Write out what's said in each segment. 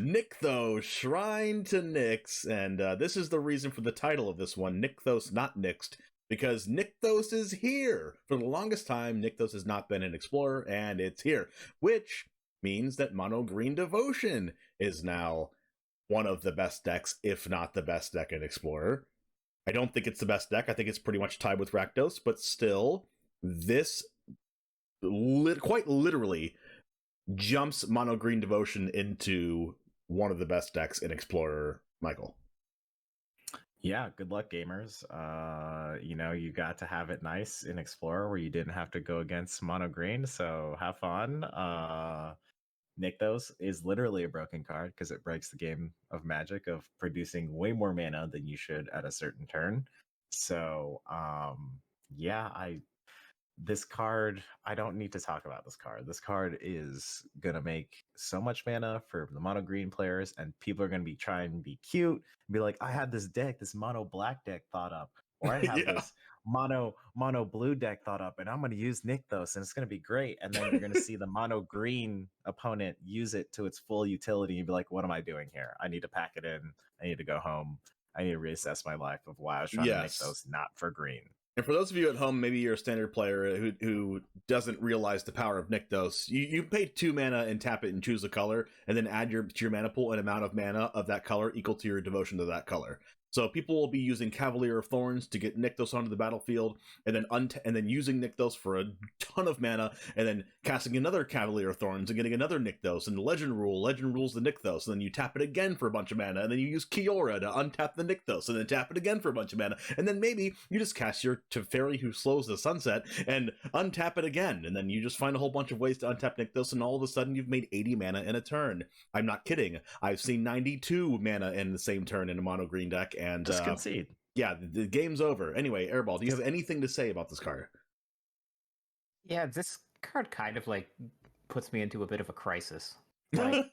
Nykthos, Shrine to Nyx, and this is the reason for the title of this one, Nykthos Not Nyxed, because Nykthos is here! For the longest time, Nykthos has not been an Explorer, and it's here, which means that Mono Green Devotion is now one of the best decks, if not the best deck in Explorer. I don't think it's the best deck, I think it's pretty much tied with Rakdos, but still, this quite literally jumps Mono Green Devotion into one of the best decks in Explorer. Michael. Yeah, good luck, gamers. You got to have it nice in Explorer where you didn't have to go against Mono Green, so have fun. Nykthos is literally a broken card because it breaks the game of Magic of producing way more mana than you should at a certain turn. So, this card, I don't need to talk about this card. This card is going to make so much mana for the mono green players, and people are going to be trying to be cute and be like, I had this deck, this mono black deck thought up, or I have this mono blue deck thought up, and I'm going to use Nykthos, and it's going to be great. And then you're going to see the mono green opponent use it to its full utility and be like, what am I doing here? I need to pack it in. I need to go home. I need to reassess my life of why I was trying to make those not for green. And for those of you at home, maybe you're a standard player who doesn't realize the power of Nykthos. You pay 2 mana and tap it and choose a color, and then add to your mana pool an amount of mana of that color equal to your devotion to that color. So people will be using Cavalier of Thorns to get Nykthos onto the battlefield, and then using Nykthos for a ton of mana, and then casting another Cavalier of Thorns and getting another Nykthos. And Legend rules the Nykthos, and then you tap it again for a bunch of mana, and then you use Kiora to untap the Nykthos, and then tap it again for a bunch of mana, and then maybe you just cast your Teferi who slows the sunset and untap it again, and then you just find a whole bunch of ways to untap Nykthos, and all of a sudden you've made 80 mana in a turn. I'm not kidding. I've seen 92 mana in the same turn in a mono green deck. And just concede. Yeah, the game's over. Anyway, Airball, do you have anything to say about this card? Yeah, this card kind of like puts me into a bit of a crisis. Like,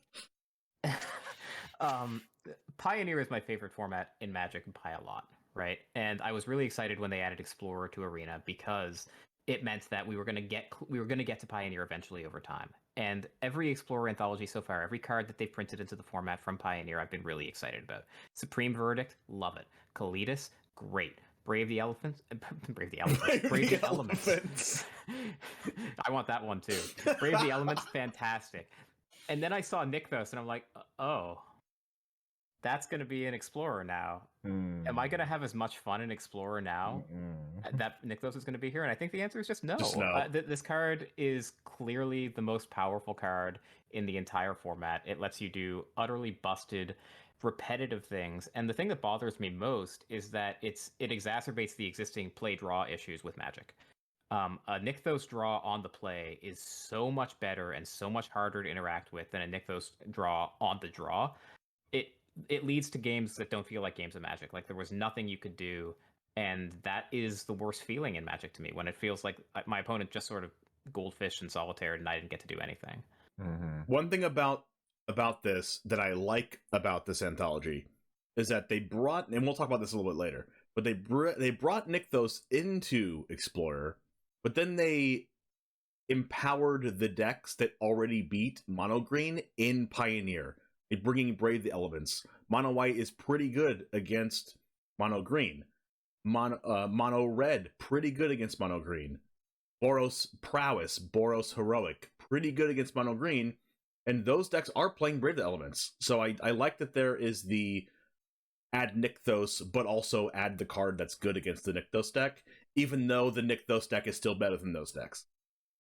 Pioneer is my favorite format in Magic by a lot, right? And I was really excited when they added Explorer to Arena because it meant that we were going to get to Pioneer eventually over time. And every Explorer anthology so far, every card that they've printed into the format from Pioneer, I've been really excited about. Supreme Verdict, love it. Kalitas, great. Brave the Elephants, Brave the Elements. I want that one too. Brave the Elements, fantastic. And then I saw Nykthos, and I'm like, oh, that's going to be an Explorer now. Am I going to have as much fun in Explorer now that Nykthos is going to be here? And I think the answer is just no. This card is clearly the most powerful card in the entire format. It lets you do utterly busted, repetitive things. And the thing that bothers me most is that it exacerbates the existing play-draw issues with Magic. A Nykthos draw on the play is so much better and so much harder to interact with than a Nykthos draw on the draw. It leads to games that don't feel like games of Magic. Like there was nothing you could do, and that is the worst feeling in Magic to me, when it feels like my opponent just sort of goldfished and solitaire and I didn't get to do anything. One thing about this that I like about this anthology is that they brought, and we'll talk about this a little bit later, but they brought Nykthos into Explorer, but then they empowered the decks that already beat Mono Green in Pioneer. Bringing Brave the Elements. Mono White is pretty good against Mono Green. Mono Red, pretty good against Mono Green. Boros Prowess, Boros Heroic, pretty good against Mono Green. And those decks are playing Brave the Elements. So I like that there is the add Nykthos, but also add the card that's good against the Nykthos deck, even though the Nykthos deck is still better than those decks.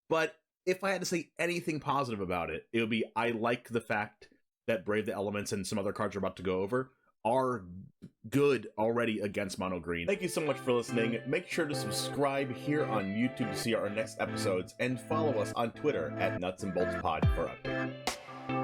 But if I had to say anything positive about it, it would be I like the fact that Brave the Elements and some other cards we're about to go over are good already against Mono Green. Thank you so much for listening. Make sure to subscribe here on YouTube to see our next episodes, and follow us on Twitter at NutsandBoltsPod for updates.